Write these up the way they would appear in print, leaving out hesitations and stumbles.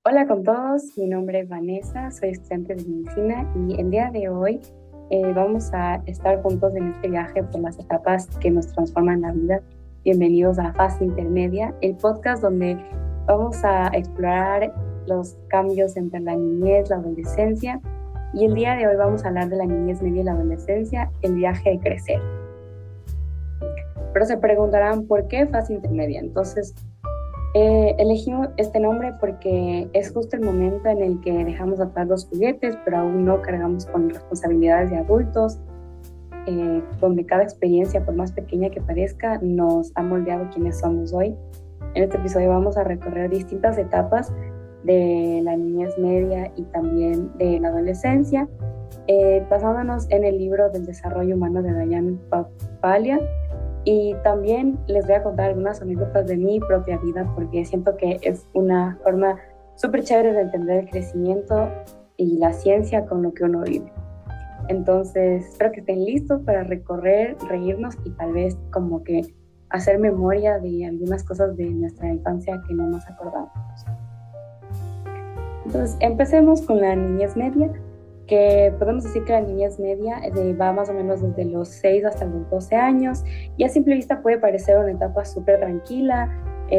Hola con todos, mi nombre es Vanessa, soy estudiante de medicina y el día de hoy vamos a estar juntos en este viaje por las etapas que nos transforman la vida. Bienvenidos a Fase Intermedia, el podcast donde vamos a explorar los cambios entre la niñez, la adolescencia, y el día de hoy vamos a hablar de la niñez media y la adolescencia, el viaje de crecer. Pero se preguntarán, ¿por qué Fase Intermedia? Entonces, elegimos este nombre porque es justo el momento en el que dejamos atrás los juguetes, pero aún no cargamos con responsabilidades de adultos, donde cada experiencia, por más pequeña que parezca, nos ha moldeado quienes somos hoy. En este episodio vamos a recorrer distintas etapas de la niñez media y también de la adolescencia, basándonos en el libro del desarrollo humano de Diane Papalia. Y también les voy a contar algunas anécdotas de mi propia vida porque siento que es una forma súper chévere de entender el crecimiento y la ciencia con lo que uno vive. Entonces, espero que estén listos para recorrer, reírnos y tal vez como que hacer memoria de algunas cosas de nuestra infancia que no nos acordamos. Entonces, empecemos con la niñez media, que podemos decir que la niñez media va más o menos desde los 6 hasta los 12 años, y a simple vista puede parecer una etapa súper tranquila,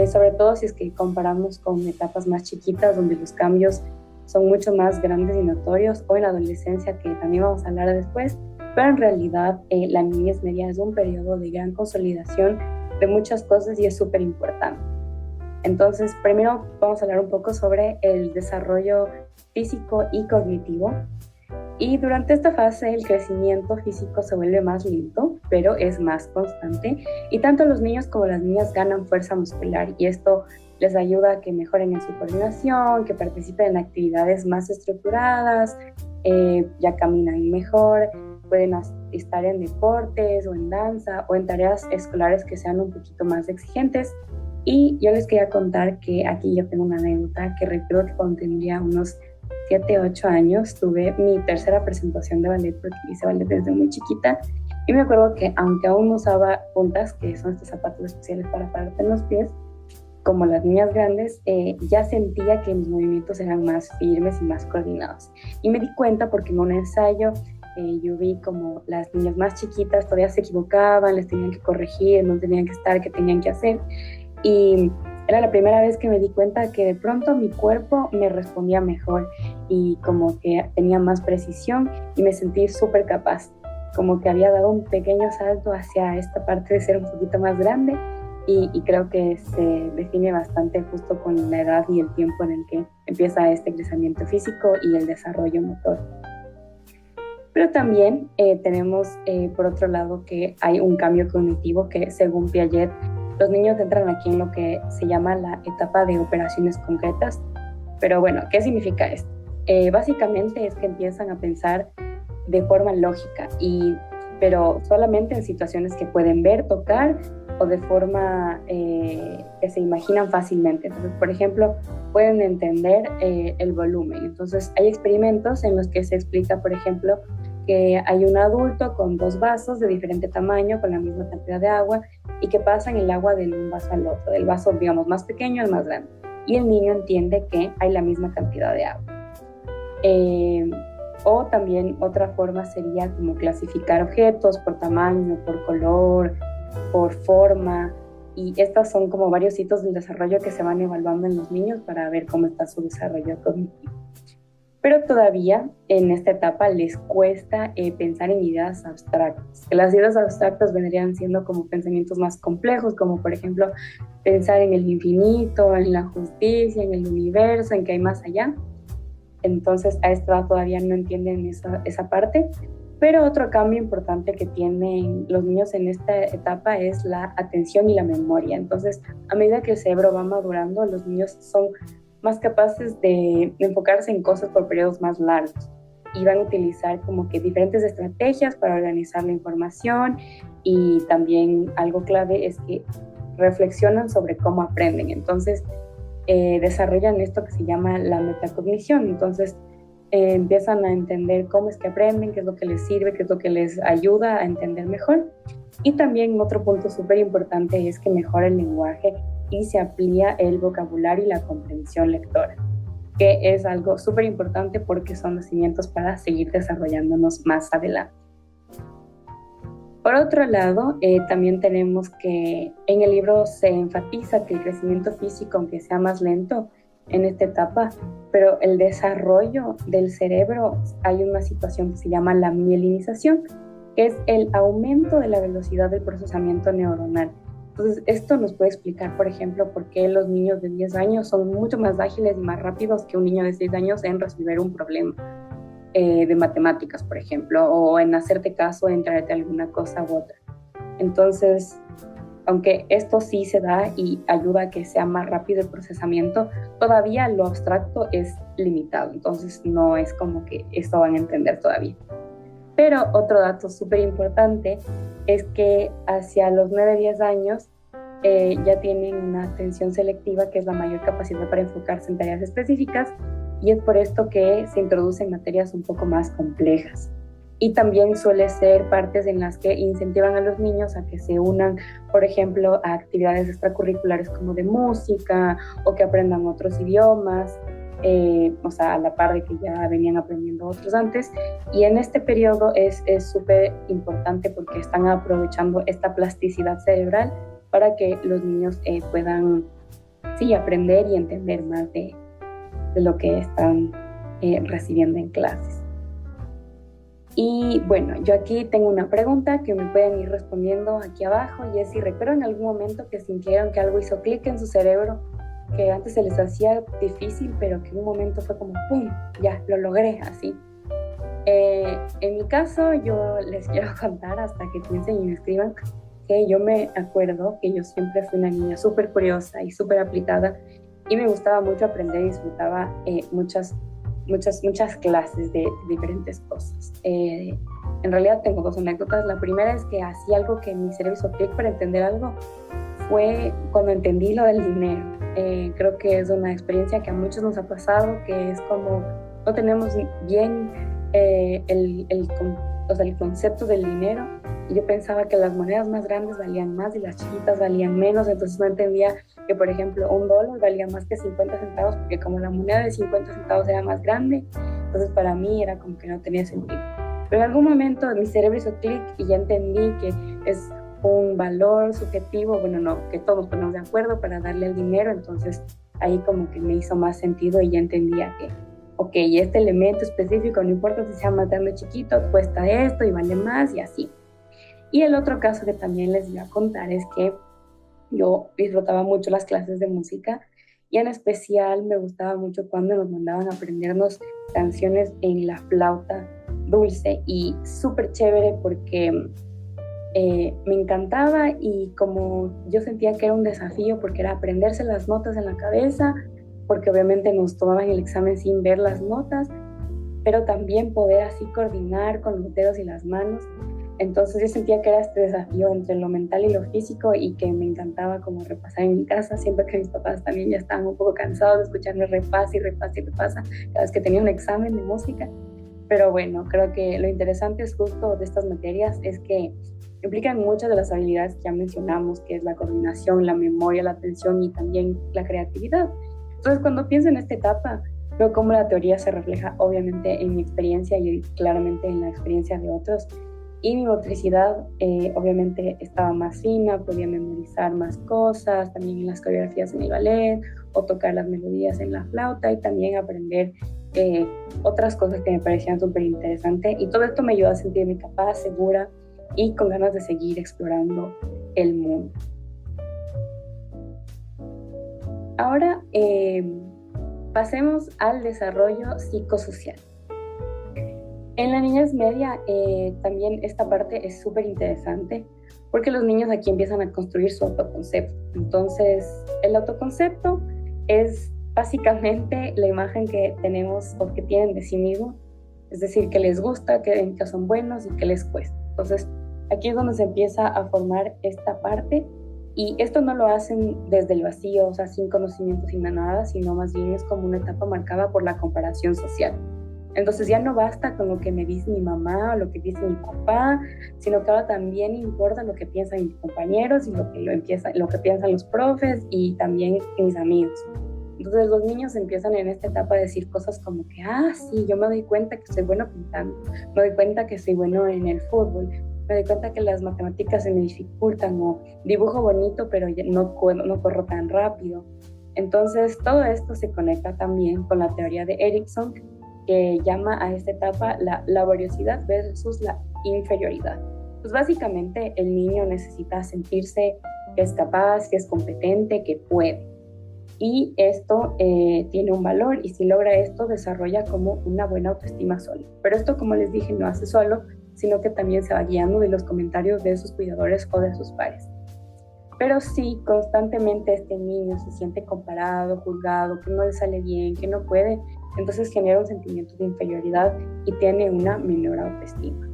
sobre todo si es que comparamos con etapas más chiquitas donde los cambios son mucho más grandes y notorios, o en la adolescencia, que también vamos a hablar después, pero en realidad la niñez media es un periodo de gran consolidación de muchas cosas y es súper importante. Entonces, primero vamos a hablar un poco sobre el desarrollo físico y cognitivo. Y durante esta fase el crecimiento físico se vuelve más lento, pero es más constante, y tanto los niños como las niñas ganan fuerza muscular, y esto les ayuda a que mejoren en su coordinación, que participen en actividades más estructuradas, ya caminan mejor, pueden estar en deportes o en danza o en tareas escolares que sean un poquito más exigentes. Y yo les quería contar que aquí yo tengo una anécdota que recuerdo que cuando tendría unos 7, 8 años tuve mi tercera presentación de ballet, porque hice ballet desde muy chiquita, y me acuerdo que aunque aún no usaba puntas, que son estos zapatos especiales para pararte en los pies, como las niñas grandes, ya sentía que mis movimientos eran más firmes y más coordinados. Y me di cuenta porque en un ensayo yo vi como las niñas más chiquitas todavía se equivocaban, les tenían que corregir, no tenían que estar, qué tenían que hacer, y era la primera vez que me di cuenta que de pronto mi cuerpo me respondía mejor y como que tenía más precisión, y me sentí súper capaz, como que había dado un pequeño salto hacia esta parte de ser un poquito más grande, y creo que se define bastante justo con la edad y el tiempo en el que empieza este crecimiento físico y el desarrollo motor. Pero también tenemos por otro lado que hay un cambio cognitivo que, según Piaget, los niños entran aquí en lo que se llama la etapa de operaciones concretas. Pero bueno, ¿qué significa esto? Básicamente es que empiezan a pensar de forma lógica, pero solamente en situaciones que pueden ver, tocar, o de forma que se imaginan fácilmente. Entonces, por ejemplo, pueden entender el volumen. Entonces, hay experimentos en los que se explica, por ejemplo, que hay un adulto con 2 vasos de diferente tamaño, con la misma cantidad de agua, y que pasan el agua de un vaso al otro, del vaso, digamos, más pequeño al más grande. Y el niño entiende que hay la misma cantidad de agua. O también otra forma sería como clasificar objetos por tamaño, por color, por forma, y estas son como varios hitos del desarrollo que se van evaluando en los niños para ver cómo está su desarrollo cognitivo. Pero todavía en esta etapa les cuesta pensar en ideas abstractas. Las ideas abstractas vendrían siendo como pensamientos más complejos, como por ejemplo pensar en el infinito, en la justicia, en el universo, en que hay más allá. Entonces a esta edad todavía no entienden esa parte. Pero otro cambio importante que tienen los niños en esta etapa es la atención y la memoria. Entonces, a medida que el cerebro va madurando, los niños son más capaces de enfocarse en cosas por periodos más largos, y van a utilizar como que diferentes estrategias para organizar la información, y también algo clave es que reflexionan sobre cómo aprenden. Entonces, desarrollan esto que se llama la metacognición. Entonces, empiezan a entender cómo es que aprenden, qué es lo que les sirve, qué es lo que les ayuda a entender mejor. Y también otro punto súper importante es que mejora el lenguaje y se amplía el vocabulario y la comprensión lectora. que es algo súper importante porque son los cimientos para seguir desarrollándonos más adelante. Por otro lado, también tenemos que en el libro se enfatiza que el crecimiento físico, aunque sea más lento en esta etapa, pero el desarrollo del cerebro, hay una situación que se llama la mielinización, que es el aumento de la velocidad del procesamiento neuronal. Entonces, esto nos puede explicar, por ejemplo, por qué los niños de 10 años son mucho más ágiles y más rápidos que un niño de 6 años en resolver un problema de matemáticas, por ejemplo, o en hacerte caso, en traerte alguna cosa u otra. Entonces, aunque esto sí se da y ayuda a que sea más rápido el procesamiento, todavía lo abstracto es limitado, entonces no es como que esto van a entender todavía. Pero otro dato súper importante es que hacia los 9-10 años ya tienen una atención selectiva, que es la mayor capacidad para enfocarse en tareas específicas, y es por esto que se introducen materias un poco más complejas. Y también suele ser partes en las que incentivan a los niños a que se unan, por ejemplo, a actividades extracurriculares como de música o que aprendan otros idiomas, o sea, a la par de que ya venían aprendiendo otros antes. Y en este periodo es súper importante porque están aprovechando esta plasticidad cerebral para que los niños puedan, sí, aprender y entender más de lo que están recibiendo en clases. Y bueno, yo aquí tengo una pregunta que me pueden ir respondiendo aquí abajo, y es si recuerdan algún momento que sintieron que algo hizo clic en su cerebro, que antes se les hacía difícil, pero que en un momento fue como ¡pum! Ya, lo logré, así. En mi caso, yo les quiero contar, hasta que piensen y me escriban, que yo me acuerdo que yo siempre fui una niña súper curiosa y súper aplicada, y me gustaba mucho aprender y disfrutaba muchas clases de diferentes cosas. En realidad tengo dos anécdotas. La primera es que hacía algo que mi cerebro hizo clic para entender algo, fue cuando entendí lo del dinero. Creo que es una experiencia que a muchos nos ha pasado, que es como no tenemos bien o sea, el concepto del dinero, y yo pensaba que las monedas más grandes valían más y las chiquitas valían menos, entonces no entendía que, por ejemplo, $1 valía más que 50 centavos, porque como la moneda de 50 centavos era más grande, entonces para mí era como que no tenía sentido. Pero en algún momento mi cerebro hizo clic y ya entendí que es un valor subjetivo, bueno, no, que todos nos ponemos de acuerdo para darle el dinero, entonces ahí como que me hizo más sentido y ya entendía que, ok, este elemento específico, no importa si sea más grande o chiquito, cuesta esto y vale más y así. Y el otro caso que también les voy a contar es que yo disfrutaba mucho las clases de música, y en especial me gustaba mucho cuando nos mandaban a aprendernos canciones en la flauta dulce, y súper chévere porque me encantaba, y como yo sentía que era un desafío porque era aprenderse las notas en la cabeza, porque obviamente nos tomaban el examen sin ver las notas, pero también poder así coordinar con los dedos y las manos. Entonces yo sentía que era este desafío entre lo mental y lo físico, y que me encantaba como repasar en mi casa. Siento que mis papás también ya estaban un poco cansados de escucharme repasa y repasa y repasa cada vez que tenía un examen de música. Pero bueno, creo que lo interesante es justo de estas materias es que implican muchas de las habilidades que ya mencionamos, que es la coordinación, la memoria, la atención y también la creatividad. Entonces, cuando pienso en esta etapa, veo cómo la teoría se refleja obviamente en mi experiencia y claramente en la experiencia de otros. Y mi motricidad obviamente estaba más fina, podía memorizar más cosas, también en las coreografías en el ballet, o tocar las melodías en la flauta, y también aprender otras cosas que me parecían súper interesantes. Y todo esto me ayudó a sentirme capaz, segura y con ganas de seguir explorando el mundo. Ahora pasemos al desarrollo psicosocial. En la niñez media también esta parte es súper interesante, porque los niños aquí empiezan a construir su autoconcepto. Entonces, el autoconcepto es básicamente la imagen que tenemos o que tienen de sí mismos, es decir, que les gusta, que son buenos y que les cuesta. Entonces, aquí es donde se empieza a formar esta parte, y esto no lo hacen desde el vacío, o sea, sin conocimiento, sin nada, sino más bien es como una etapa marcada por la comparación social. Entonces ya no basta con lo que me dice mi mamá o lo que dice mi papá, sino que ahora también importa lo que piensan mis compañeros y lo que piensan los profes y también mis amigos. Entonces los niños empiezan en esta etapa a decir cosas como que, ah, sí, yo me doy cuenta que soy bueno pintando, me doy cuenta que soy bueno en el fútbol, me doy cuenta que las matemáticas se me dificultan o dibujo bonito pero no corro tan rápido. Entonces todo esto se conecta también con la teoría de Erickson, que llama a esta etapa la laboriosidad versus la inferioridad. Pues básicamente el niño necesita sentirse que es capaz, que es competente, que puede. Y esto tiene un valor, y si logra esto desarrolla como una buena autoestima sólida. Pero esto, como les dije, no hace solo, sino que también se va guiando de los comentarios de sus cuidadores o de sus pares. Pero si constantemente este niño se siente comparado, juzgado, que no le sale bien, que no puede, entonces genera un sentimiento de inferioridad y tiene una menor autoestima.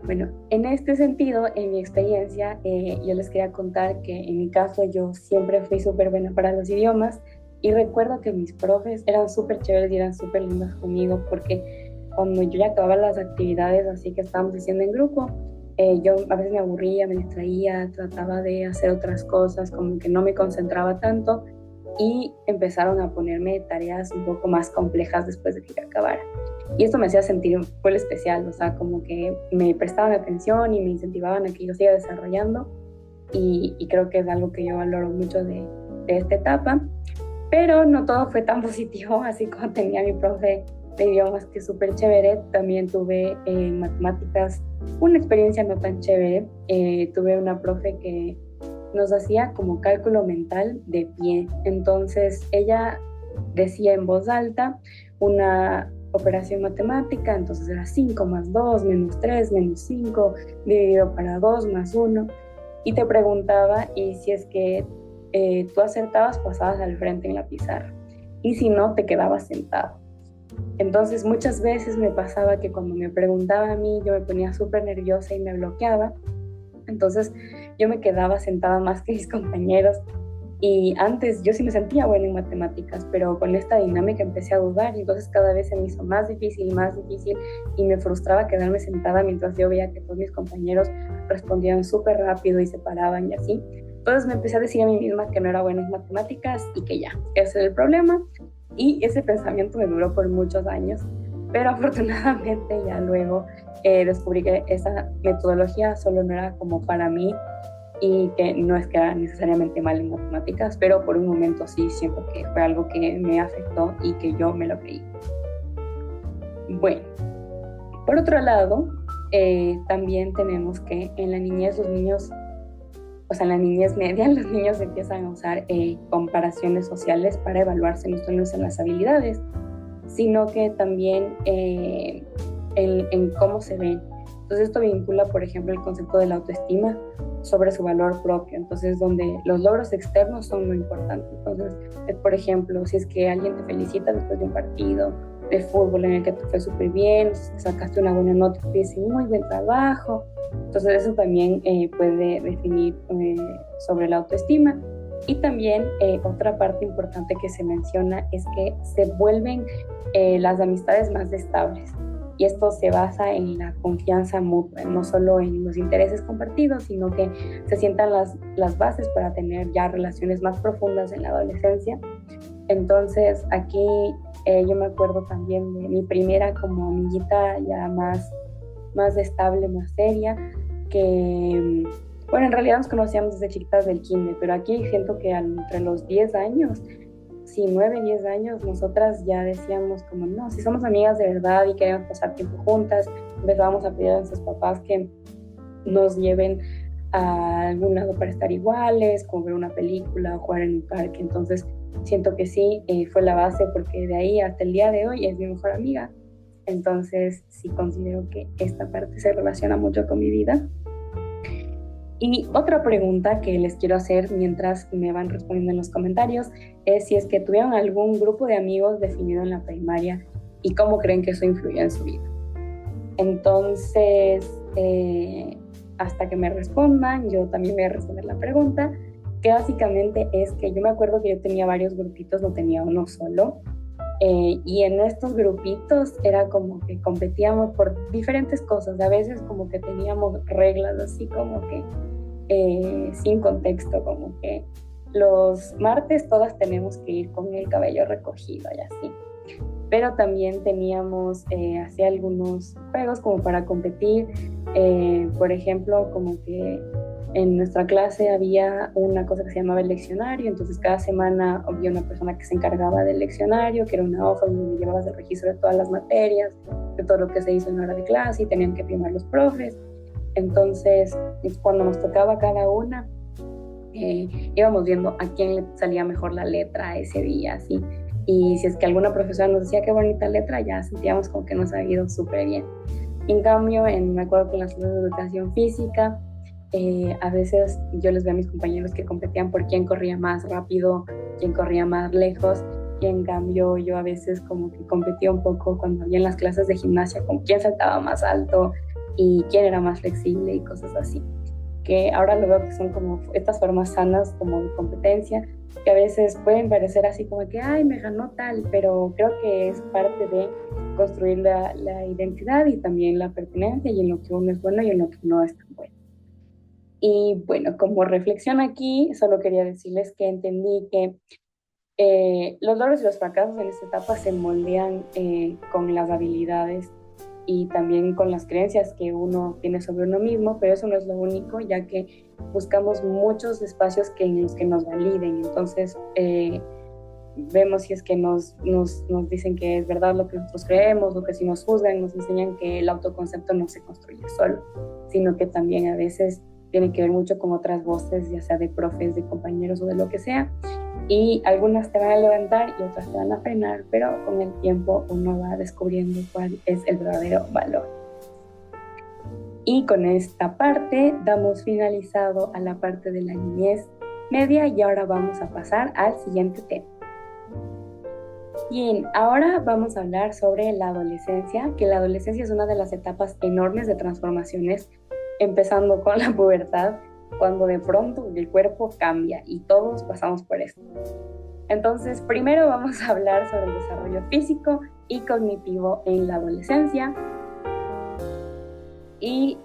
Bueno, en este sentido, en mi experiencia, yo les quería contar que en mi caso yo siempre fui súper buena para los idiomas, y recuerdo que mis profes eran súper chéveres y eran súper lindos conmigo, porque cuando yo ya acababa las actividades así que estábamos haciendo en grupo, yo a veces me aburría, me distraía, trataba de hacer otras cosas, como que no me concentraba tanto, y empezaron a ponerme tareas un poco más complejas después de que yo acabara. Y esto me hacía sentir muy especial, o sea, como que me prestaban atención y me incentivaban a que yo siga desarrollando, y creo que es algo que yo valoro mucho de esta etapa. Pero no todo fue tan positivo, así como tenía mi profe de idiomas que es súper chévere, también tuve en matemáticas una experiencia no tan chévere. Tuve una profe que nos hacía como cálculo mental de pie. Entonces ella decía en voz alta una operación matemática, entonces era 5 más 2 menos 3 menos 5 dividido para 2 más 1, y te preguntaba, y si es que tú acertabas, pasabas al frente en la pizarra, y si no, te quedabas sentado. Entonces muchas veces me pasaba que cuando me preguntaba a mí, yo me ponía súper nerviosa y me bloqueaba. Entonces yo me quedaba sentada más que mis compañeros, y antes yo sí me sentía buena en matemáticas, pero con esta dinámica empecé a dudar, y entonces cada vez se me hizo más difícil, y me frustraba quedarme sentada mientras yo veía que todos mis compañeros respondían súper rápido y se paraban y así. Entonces me empecé a decir a mí misma que no era buena en matemáticas y que ya, ese era el problema, y ese pensamiento me duró por muchos años, pero afortunadamente ya luego descubrí que esa metodología solo no era como para mí, y que no es que era necesariamente mal en matemáticas, pero por un momento sí siento que fue algo que me afectó y que yo me lo creí. Bueno, por otro lado, también tenemos que en la niñez los niños, o sea, en la niñez media, los niños empiezan a usar comparaciones sociales para evaluarse no solo en las habilidades, sino que también en cómo se ven. Entonces esto vincula, por ejemplo, el concepto de la autoestima sobre su valor propio. Entonces, donde los logros externos son lo importante. Entonces, por ejemplo, si es que alguien te felicita después de un partido de fútbol en el que te fue súper bien, sacaste una buena nota, te dice muy buen trabajo. Entonces eso también puede definir sobre la autoestima. Y también otra parte importante que se menciona es que se vuelven las amistades más estables. Y esto se basa en la confianza mutua, no solo en los intereses compartidos, sino que se sientan las bases para tener ya relaciones más profundas en la adolescencia. Entonces aquí yo me acuerdo también de mi primera como amiguita ya más estable, más seria, que, bueno, en realidad nos conocíamos desde chiquitas del kinder, pero aquí siento que entre los 10 años, sí, 9, 10 años, nosotras ya decíamos como, no, si somos amigas de verdad y queremos pasar tiempo juntas, empezábamos a pedir a nuestros papás que nos lleven a algún lado para estar iguales, como ver una película o jugar en un parque. Entonces siento que sí, fue la base, porque de ahí hasta el día de hoy es mi mejor amiga. Entonces sí considero que esta parte se relaciona mucho con mi vida. Y otra pregunta que les quiero hacer mientras me van respondiendo en los comentarios es si es que tuvieron algún grupo de amigos definido en la primaria y cómo creen que eso influyó en su vida. Entonces, hasta que me respondan, yo también voy a responder la pregunta, que básicamente es que yo me acuerdo que yo tenía varios grupitos, no tenía uno solo. Y en estos grupitos era como que competíamos por diferentes cosas. A veces como que teníamos reglas así como que sin contexto, como que los martes todas tenemos que ir con el cabello recogido y así. Pero también teníamos así algunos juegos como para competir. Por ejemplo, como que en nuestra clase había una cosa que se llamaba el leccionario, entonces cada semana había una persona que se encargaba del leccionario, que era una hoja donde llevabas el registro de todas las materias, de todo lo que se hizo en hora de clase y tenían que firmar los profes. Entonces, cuando nos tocaba cada una, íbamos viendo a quién le salía mejor la letra ese día, así. Y si es que alguna profesora nos decía qué bonita letra, ya sentíamos como que nos ha ido súper bien. En cambio, me acuerdo que en las clases de educación física, a veces yo les veo a mis compañeros que competían por quién corría más rápido, quién corría más lejos, y en cambio yo a veces como que competía un poco cuando había en las clases de gimnasia con quién saltaba más alto y quién era más flexible y cosas así, que ahora lo veo que son como estas formas sanas como de competencia, que a veces pueden parecer así como que, ay, me ganó tal, pero creo que es parte de construir la identidad y también la pertenencia y en lo que uno es bueno y en lo que no es tan bueno. Y bueno, como reflexión aquí, solo quería decirles que entendí que los logros y los fracasos en esta etapa se moldean con las habilidades y también con las creencias que uno tiene sobre uno mismo, pero eso no es lo único, ya que buscamos muchos espacios en los que nos validen. Entonces, vemos si es que nos dicen que es verdad lo que nosotros creemos, o que si nos juzgan, nos enseñan que el autoconcepto no se construye solo, sino que también a veces tiene que ver mucho con otras voces, ya sea de profes, de compañeros o de lo que sea, y algunas te van a levantar y otras te van a frenar, pero con el tiempo uno va descubriendo cuál es el verdadero valor. Y con esta parte damos finalizado a la parte de la niñez media y ahora vamos a pasar al siguiente tema. Bien, ahora vamos a hablar sobre la adolescencia, que la adolescencia es una de las etapas enormes de transformaciones, empezando con la pubertad, cuando de pronto el cuerpo cambia y todos pasamos por esto. Entonces, primero vamos a hablar sobre el desarrollo físico y cognitivo en la adolescencia. Y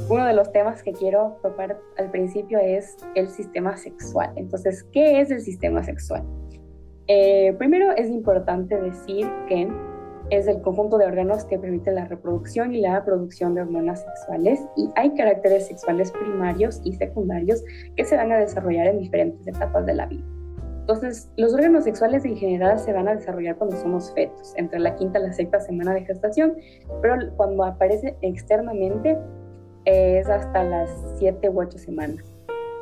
uno de los temas que quiero topar al principio es el sistema sexual. Entonces, ¿qué es el sistema sexual? Primero es importante decir que es el conjunto de órganos que permite la reproducción y la producción de hormonas sexuales, y hay caracteres sexuales primarios y secundarios que se van a desarrollar en diferentes etapas de la vida. Entonces, los órganos sexuales en general se van a desarrollar cuando somos fetos, entre la quinta y la sexta semana de gestación, pero cuando aparece externamente es hasta las 7 u 8 semanas.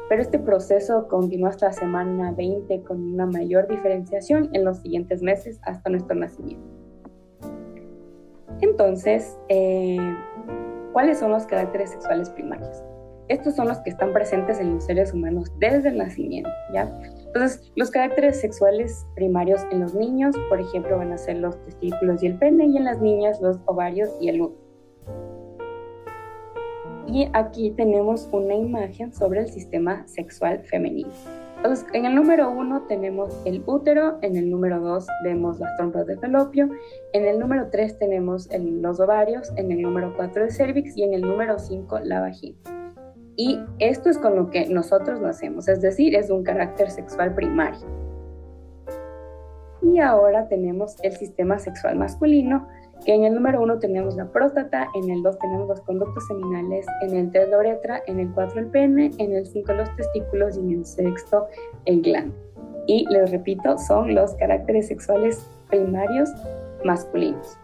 Pero este proceso continúa hasta la semana 20 con una mayor diferenciación en los siguientes meses hasta nuestro nacimiento. Entonces, ¿cuáles son los caracteres sexuales primarios? Estos son los que están presentes en los seres humanos desde el nacimiento, ¿ya? Entonces, los caracteres sexuales primarios en los niños, por ejemplo, van a ser los testículos y el pene, y en las niñas los ovarios y el útero. Y aquí tenemos una imagen sobre el sistema sexual femenino. Entonces, en el número 1 tenemos el útero, en el número 2 vemos las trompas de falopio, en el número 3 tenemos los ovarios, en el número 4 el cérvix y en el número 5 la vagina. Y esto es con lo que nosotros nacemos, es decir, es un carácter sexual primario. Y ahora tenemos el sistema sexual masculino, que en el número 1 tenemos la próstata, en el 2 tenemos los conductos seminales, en el 3 la uretra, en el 4 el pene, en el 5 los testículos y en el 6 el glande. Y les repito, son los caracteres sexuales primarios masculinos.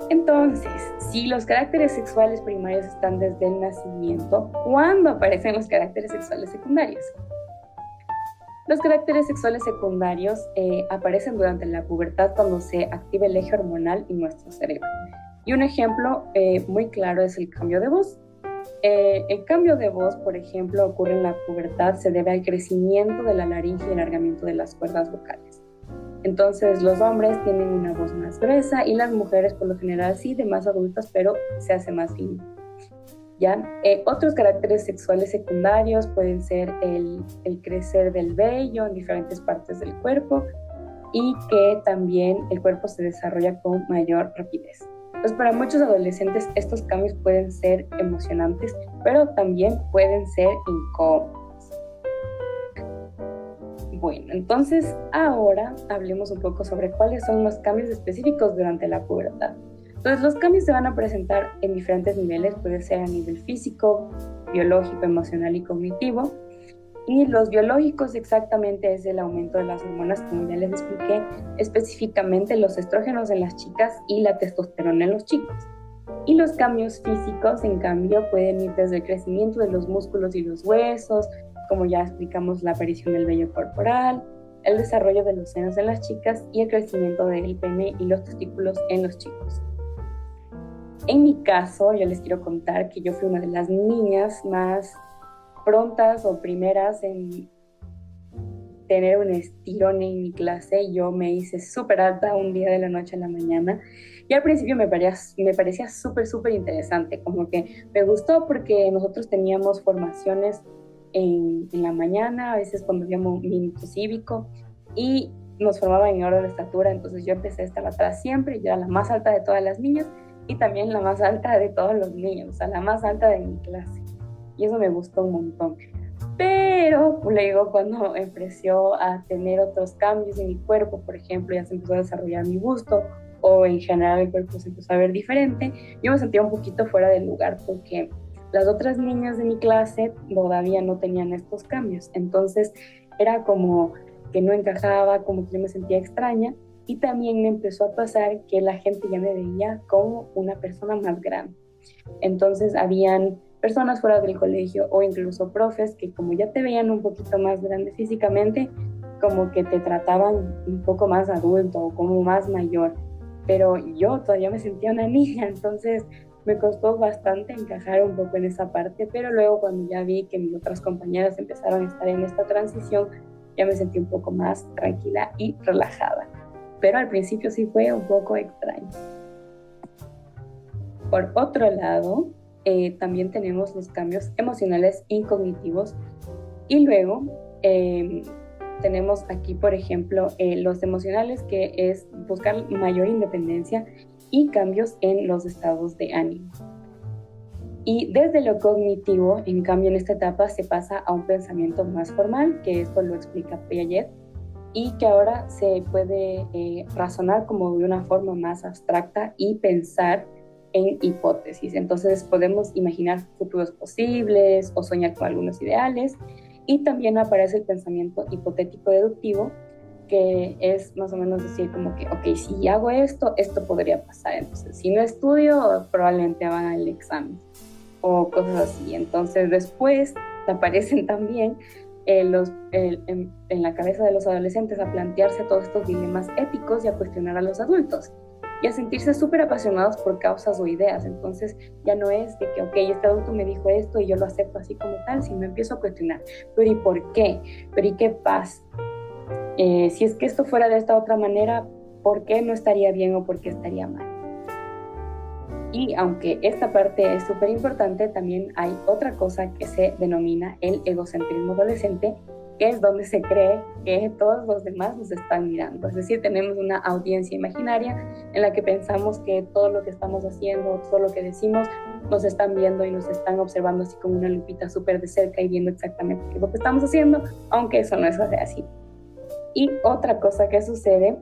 Entonces, si los caracteres sexuales primarios están desde el nacimiento, ¿cuándo aparecen los caracteres sexuales secundarios? Los caracteres sexuales secundarios aparecen durante la pubertad cuando se activa el eje hormonal en nuestro cerebro. Y un ejemplo muy claro es el cambio de voz. El cambio de voz, por ejemplo, ocurre en la pubertad, se debe al crecimiento de la laringe y alargamiento de las cuerdas vocales. Entonces, los hombres tienen una voz más gruesa y las mujeres, por lo general, sí, de más adultas, pero se hace más fina. ¿Ya? Otros caracteres sexuales secundarios pueden ser el crecer del vello en diferentes partes del cuerpo y que también el cuerpo se desarrolla con mayor rapidez. Entonces, para muchos adolescentes estos cambios pueden ser emocionantes, pero también pueden ser incómodos. Bueno, entonces ahora hablemos un poco sobre cuáles son los cambios específicos durante la pubertad. Entonces, los cambios se van a presentar en diferentes niveles, puede ser a nivel físico, biológico, emocional y cognitivo. Y los biológicos exactamente es el aumento de las hormonas, como ya les expliqué, específicamente los estrógenos en las chicas y la testosterona en los chicos. Y los cambios físicos, en cambio, pueden ir desde el crecimiento de los músculos y los huesos, como ya explicamos, la aparición del vello corporal, el desarrollo de los senos en las chicas y el crecimiento del pene y los testículos en los chicos. En mi caso, yo les quiero contar que yo fui una de las niñas más prontas o primeras en tener un estirón en mi clase. Yo me hice súper alta un día de la noche a la mañana y al principio me parecía súper interesante, como que me gustó porque nosotros teníamos formaciones en la mañana, a veces cuando habíamos un minuto cívico y nos formaban en orden de estatura, entonces yo empecé a estar atrás siempre, yo era la más alta de todas las niñas y también la más alta de todos los niños, o sea, la más alta de mi clase. Y eso me gustó un montón. Pero luego cuando empezó a tener otros cambios en mi cuerpo, por ejemplo, ya se empezó a desarrollar mi busto o en general el cuerpo se empezó a ver diferente, yo me sentía un poquito fuera del lugar porque las otras niñas de mi clase todavía no tenían estos cambios. Entonces era como que no encajaba, como que yo me sentía extraña y también me empezó a pasar que la gente ya me veía como una persona más grande. Entonces habían personas fuera del colegio o incluso profes que como ya te veían un poquito más grande físicamente, como que te trataban un poco más adulto o como más mayor, pero yo todavía me sentía una niña, entonces me costó bastante encajar un poco en esa parte, pero luego cuando ya vi que mis otras compañeras empezaron a estar en esta transición, ya me sentí un poco más tranquila y relajada, pero al principio sí fue un poco extraño. Por otro lado, también tenemos los cambios emocionales y cognitivos. Y luego tenemos aquí, por ejemplo, los emocionales, que es buscar mayor independencia y cambios en los estados de ánimo. Y desde lo cognitivo, en cambio, en esta etapa se pasa a un pensamiento más formal, que esto lo explica Piaget, y que ahora se puede razonar como de una forma más abstracta y pensar en hipótesis. Entonces podemos imaginar futuros posibles o soñar con algunos ideales, y también aparece el pensamiento hipotético deductivo, que es más o menos decir como que, ok, si hago esto, esto podría pasar. Entonces, si no estudio, probablemente hagan el examen o cosas así. Entonces después aparecen también en la cabeza de los adolescentes a plantearse todos estos dilemas éticos y a cuestionar a los adultos y a sentirse súper apasionados por causas o ideas. Entonces ya no es de que, ok, este adulto me dijo esto y yo lo acepto así como tal, sino empiezo a cuestionar, pero ¿y por qué? ¿Pero y qué pasa? Si es que esto fuera de esta otra manera, ¿por qué no estaría bien o por qué estaría mal? Y aunque esta parte es súper importante, también hay otra cosa que se denomina el egocentrismo adolescente, que es donde se cree que todos los demás nos están mirando. Es decir, tenemos una audiencia imaginaria en la que pensamos que todo lo que estamos haciendo, todo lo que decimos, nos están viendo y nos están observando así con una lupita súper de cerca y viendo exactamente qué es lo que estamos haciendo, aunque eso no es así. Y otra cosa que sucede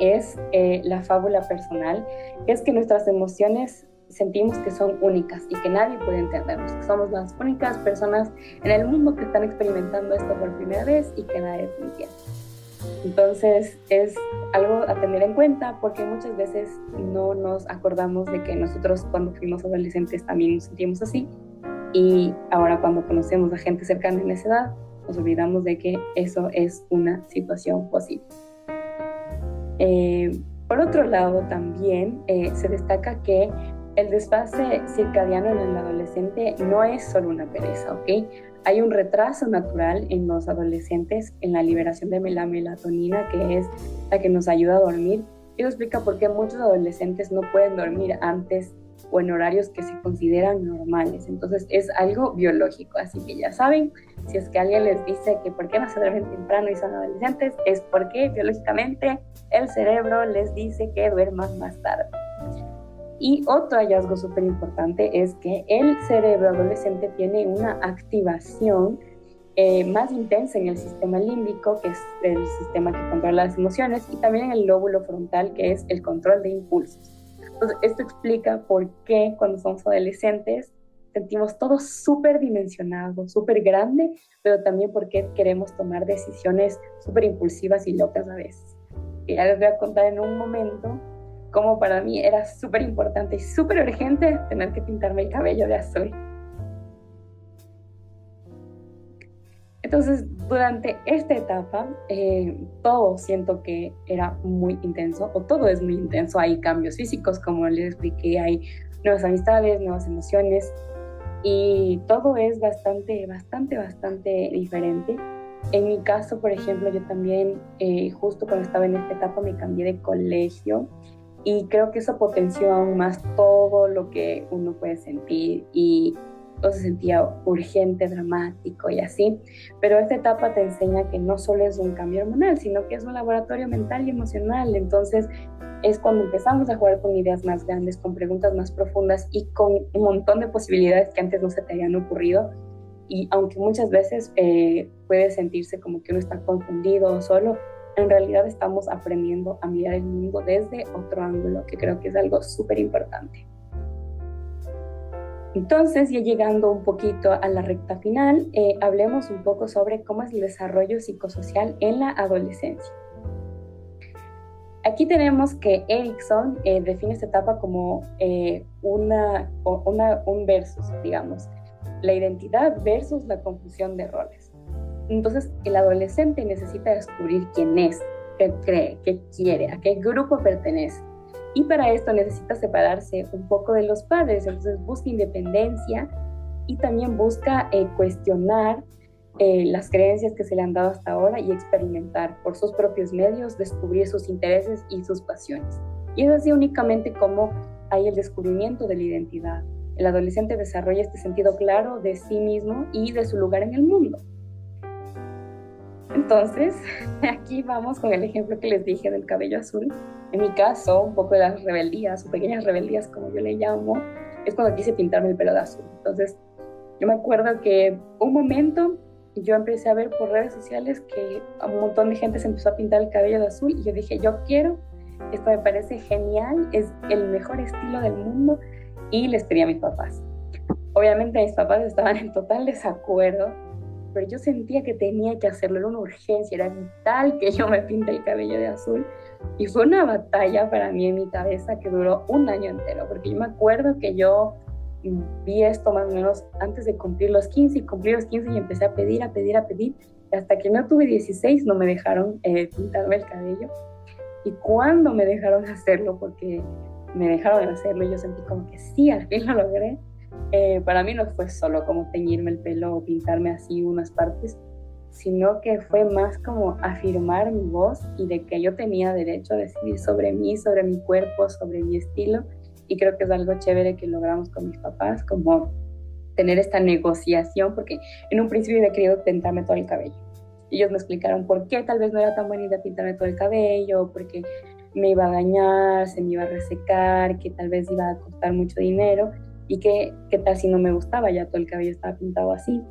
es la fábula personal, que es que nuestras emociones sentimos que son únicas y que nadie puede entendernos, que somos las únicas personas en el mundo que están experimentando esto por primera vez y que nadie entiende. Entonces es algo a tener en cuenta porque muchas veces no nos acordamos de que nosotros cuando fuimos adolescentes también nos sentimos así, y ahora cuando conocemos a gente cercana en esa edad nos olvidamos de que eso es una situación posible. Por otro lado, también se destaca que el desfase circadiano en el adolescente no es solo una pereza, ¿ok? Hay un retraso natural en los adolescentes en la liberación de la melatonina, que es la que nos ayuda a dormir. Y eso explica por qué muchos adolescentes no pueden dormir antes o en horarios que se consideran normales. Entonces es algo biológico, así que ya saben, si es que alguien les dice que por qué no se duermen temprano y son adolescentes, es porque biológicamente el cerebro les dice que duerman más tarde. Y otro hallazgo súper importante es que el cerebro adolescente tiene una activación más intensa en el sistema límbico, que es el sistema que controla las emociones, y también en el lóbulo frontal, que es el control de impulsos. Entonces, esto explica por qué cuando somos adolescentes sentimos todo súper dimensionado, súper grande, pero también por qué queremos tomar decisiones súper impulsivas y locas a veces. Y ya les voy a contar en un momento cómo para mí era súper importante y súper urgente tener que pintarme el cabello de azul. Entonces, durante esta etapa, todo siento que era muy intenso, o todo es muy intenso. Hay cambios físicos, como les expliqué, hay nuevas amistades, nuevas emociones, y todo es bastante diferente. En mi caso, por ejemplo, yo también, justo cuando estaba en esta etapa, me cambié de colegio, y creo que eso potenció aún más todo lo que uno puede sentir, y todo se sentía urgente, dramático y así. Pero esta etapa te enseña que no solo es un cambio hormonal, sino que es un laboratorio mental y emocional. Entonces es cuando empezamos a jugar con ideas más grandes, con preguntas más profundas y con un montón de posibilidades que antes no se te habían ocurrido. Y aunque muchas veces puede sentirse como que uno está confundido o solo, en realidad estamos aprendiendo a mirar el mundo desde otro ángulo, que creo que es algo súper importante. Entonces, ya llegando un poquito a la recta final, hablemos un poco sobre cómo es el desarrollo psicosocial en la adolescencia. Aquí tenemos que Erikson define esta etapa como un versus, digamos, la identidad versus la confusión de roles. Entonces, el adolescente necesita descubrir quién es, qué cree, qué quiere, a qué grupo pertenece. Y para esto necesita separarse un poco de los padres, entonces busca independencia y también busca cuestionar las creencias que se le han dado hasta ahora y experimentar por sus propios medios, descubrir sus intereses y sus pasiones. Y es así únicamente como hay el descubrimiento de la identidad. El adolescente desarrolla este sentido claro de sí mismo y de su lugar en el mundo. Entonces, aquí vamos con el ejemplo que les dije del cabello azul. En mi caso, un poco de las rebeldías, o pequeñas rebeldías, como yo le llamo, es cuando quise pintarme el pelo de azul. Entonces, yo me acuerdo que un momento yo empecé a ver por redes sociales que un montón de gente se empezó a pintar el cabello de azul y yo dije, yo quiero, esto me parece genial, es el mejor estilo del mundo, y les pedí a mis papás. Obviamente mis papás estaban en total desacuerdo, pero yo sentía que tenía que hacerlo, era una urgencia, era vital que yo me pinte el cabello de azul. Y fue una batalla para mí en mi cabeza que duró un año entero, porque yo me acuerdo que yo vi esto más o menos antes de cumplir los 15, y cumplí los 15 y empecé a pedir, y hasta que no tuve 16 no me dejaron pintarme el cabello. Y cuando me dejaron hacerlo, porque me dejaron hacerlo, yo sentí como que sí, al fin lo logré. Para mí no fue solo como teñirme el pelo o pintarme así unas partes, sino que fue más como afirmar mi voz y de que yo tenía derecho a decidir sobre mí, sobre mi cuerpo, sobre mi estilo. Y creo que es algo chévere que logramos con mis papás, como tener esta negociación, porque en un principio yo he querido pintarme todo el cabello. Ellos me explicaron por qué tal vez no era tan buena idea pintarme todo el cabello, porque me iba a dañar, se me iba a resecar, que tal vez iba a costar mucho dinero, y que qué tal si no me gustaba, ya todo el cabello estaba pintado así.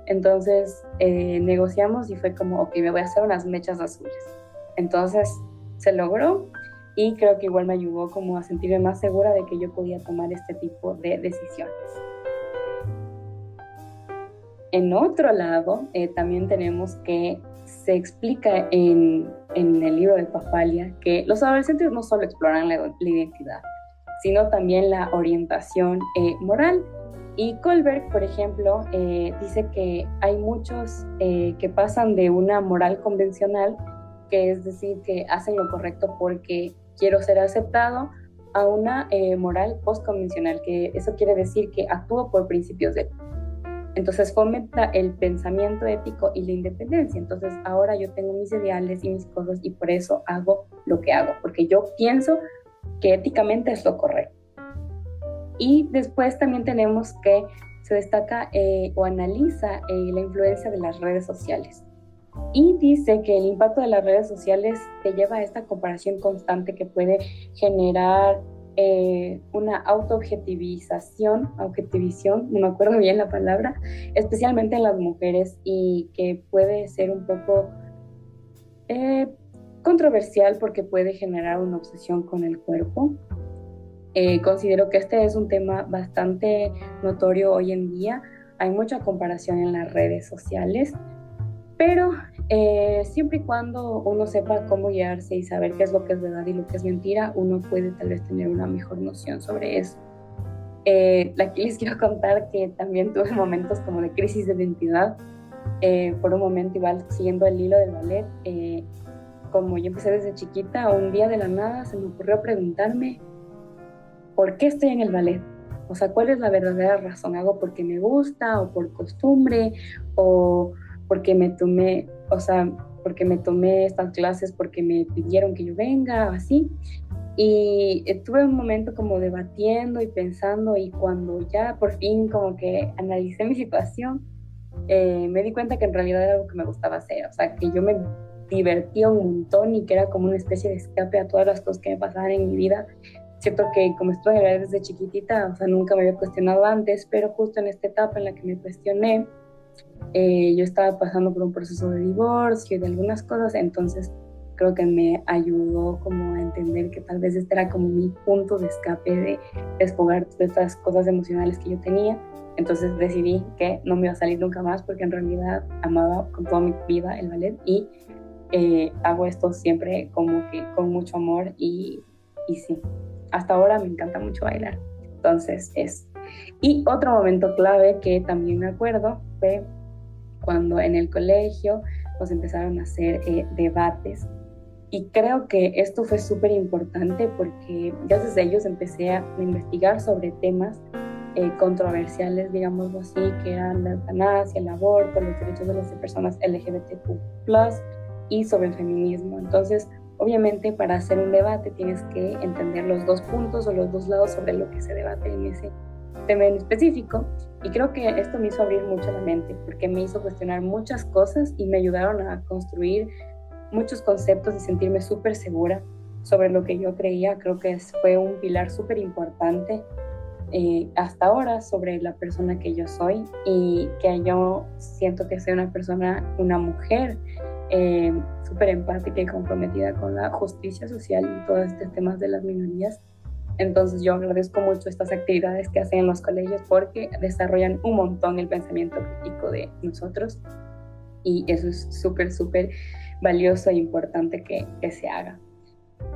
Entonces negociamos y fue como, ok, me voy a hacer unas mechas azules. Entonces se logró, y creo que igual me ayudó como a sentirme más segura de que yo podía tomar este tipo de decisiones. En otro lado, también tenemos que se explica en el libro de Papalia que los adolescentes no solo exploran la identidad, sino también la orientación moral. Y Kohlberg, por ejemplo, dice que hay muchos que pasan de una moral convencional, que es decir, que hacen lo correcto porque quiero ser aceptado, a una moral postconvencional, que eso quiere decir que actúo por principios éticos. Entonces fomenta el pensamiento ético y la independencia. Entonces ahora yo tengo mis ideales y mis cosas, y por eso hago lo que hago, porque yo pienso que éticamente es lo correcto. Y después también tenemos que se destaca o analiza la influencia de las redes sociales. Y dice que el impacto de las redes sociales te lleva a esta comparación constante que puede generar una objetivización, no me acuerdo bien la palabra, especialmente en las mujeres y que puede ser un poco eh, controversial porque puede generar una obsesión con el cuerpo. Considero que este es un tema bastante notorio hoy en día. Hay mucha comparación en las redes sociales, pero siempre y cuando uno sepa cómo guiarse y saber qué es lo que es verdad y lo que es mentira, uno puede tal vez tener una mejor noción sobre eso. Aquí les quiero contar que también tuve momentos como de crisis de identidad. Por un momento, igual siguiendo el hilo del ballet, como yo empecé desde chiquita, un día de la nada se me ocurrió preguntarme ¿por qué estoy en el ballet? O sea, ¿cuál es la verdadera razón? ¿Hago porque me gusta o por costumbre o porque me tomé, o sea, porque me tomé estas clases porque me pidieron que yo venga o así? Y tuve un momento como debatiendo y pensando y cuando ya por fin como que analicé mi situación, me di cuenta que en realidad era algo que me gustaba hacer, o sea, que yo me divertía un montón y que era como una especie de escape a todas las cosas que me pasaban en mi vida. Siento que como estuve en el área desde chiquitita, o sea, nunca me había cuestionado antes, pero justo en esta etapa en la que me cuestioné, yo estaba pasando por un proceso de divorcio y de algunas cosas, entonces creo que me ayudó como a entender que tal vez este era como mi punto de escape de desfogar de estas cosas emocionales que yo tenía. Entonces decidí que no me iba a salir nunca más porque en realidad amaba con toda mi vida el ballet y hago esto siempre como que con mucho amor y sí, hasta ahora me encanta mucho bailar. Entonces es. Y otro momento clave que también me acuerdo fue cuando en el colegio nos empezaron a hacer debates. Y creo que esto fue súper importante porque gracias a ellos empecé a investigar sobre temas controversiales, digámoslo así, que eran la eutanasia, el aborto, los derechos de las personas LGBTQ+, y sobre el feminismo. Entonces, obviamente, para hacer un debate tienes que entender los dos puntos o los dos lados sobre lo que se debate en ese tema en específico. Y creo que esto me hizo abrir mucho la mente, porque me hizo cuestionar muchas cosas y me ayudaron a construir muchos conceptos y sentirme súper segura sobre lo que yo creía. Creo que fue un pilar súper importante hasta ahora sobre la persona que yo soy y que yo siento que soy una persona, una mujer súper empática y comprometida con la justicia social y todos estos temas de las minorías. Entonces yo agradezco mucho estas actividades que hacen en los colegios porque desarrollan un montón el pensamiento crítico de nosotros y eso es súper, súper valioso e importante que se haga.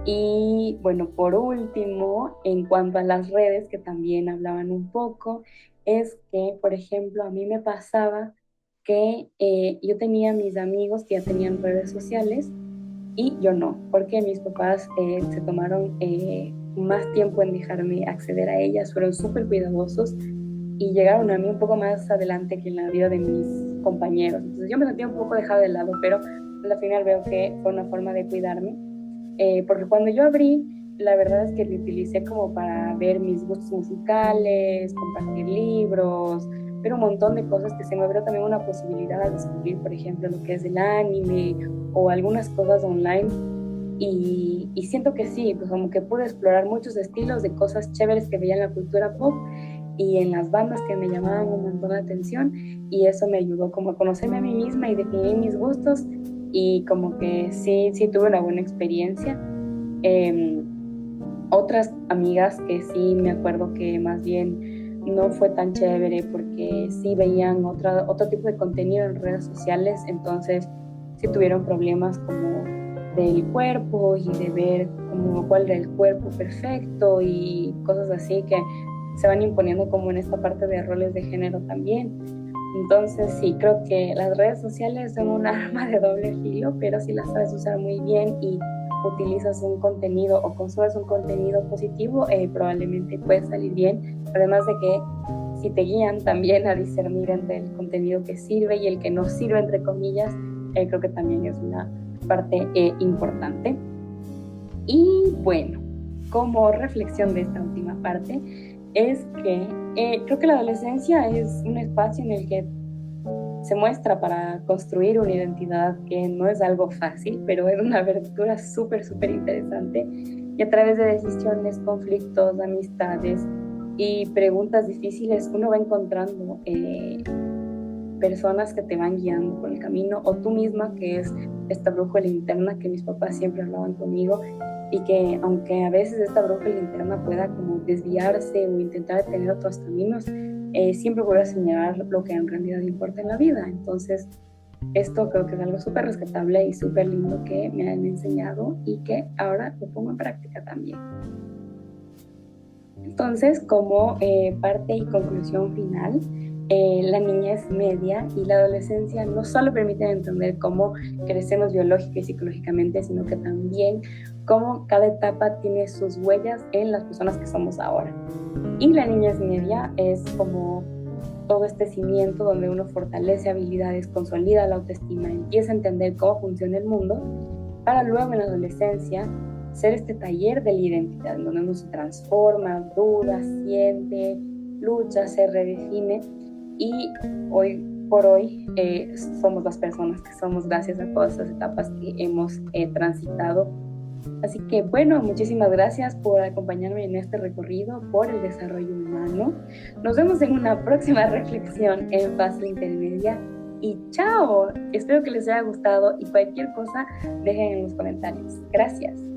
Y bueno, por último, en cuanto a las redes, que también hablaban un poco, es que, por ejemplo, a mí me pasaba que yo tenía mis amigos que ya tenían redes sociales y yo no, porque mis papás se tomaron más tiempo en dejarme acceder a ellas, fueron súper cuidadosos y llegaron a mí un poco más adelante que en la vida de mis compañeros. Entonces yo me sentía un poco dejada de lado, pero al final veo que fue una forma de cuidarme, porque cuando yo abrí, la verdad es que lo utilicé como para ver mis gustos musicales, compartir libros, ver un montón de cosas que se me abrió también una posibilidad de descubrir, por ejemplo, lo que es el anime o algunas cosas online. Y siento que sí, pues como que pude explorar muchos estilos de cosas chéveres que veía en la cultura pop y en las bandas que me llamaban un montón la atención y eso me ayudó como a conocerme a mí misma y definir mis gustos y como que sí, sí tuve una buena experiencia. Eh, Otras amigas que sí me acuerdo que más bien no fue tan chévere porque sí veían otro tipo de contenido en redes sociales, entonces sí tuvieron problemas como del cuerpo y de ver como cuál era el cuerpo perfecto y cosas así que se van imponiendo como en esta parte de roles de género también. Entonces sí, creo que las redes sociales son un arma de doble filo, pero si las sabes usar muy bien y utilizas un contenido o consumes un contenido positivo, probablemente puede salir bien. Además de que si te guían también a discernir entre el contenido que sirve y el que no sirve, entre comillas, creo que también es una parte importante. Y bueno, como reflexión de esta última parte, es que creo que la adolescencia es un espacio en el que se muestra para construir una identidad que no es algo fácil, pero es una abertura súper, súper interesante. Y a través de decisiones, conflictos, amistades y preguntas difíciles, uno va encontrando personas que te van guiando por el camino, o tú misma, que es esta brújula interna que mis papás siempre hablaban conmigo, y que aunque a veces esta brújula interna pueda como desviarse o intentar tener otros caminos, siempre voy a señalar lo que en realidad importa en la vida. Entonces, esto creo que es algo súper rescatable y súper lindo que me han enseñado y que ahora lo pongo en práctica también. Entonces, como parte y conclusión final, la niñez media y la adolescencia no solo permiten entender cómo crecemos biológica y psicológicamente, sino que también cómo cada etapa tiene sus huellas en las personas que somos ahora. Y la niñez media es como todo este cimiento donde uno fortalece habilidades, consolida la autoestima, empieza a entender cómo funciona el mundo, para luego en la adolescencia ser este taller de la identidad, donde uno se transforma, duda, siente, lucha, se redefine, y hoy por hoy somos las personas que somos gracias a todas esas etapas que hemos transitado. Así que bueno, muchísimas gracias por acompañarme en este recorrido por el desarrollo humano. Nos vemos en una próxima reflexión en fase intermedia y chao. Espero que les haya gustado y cualquier cosa dejen en los comentarios. Gracias.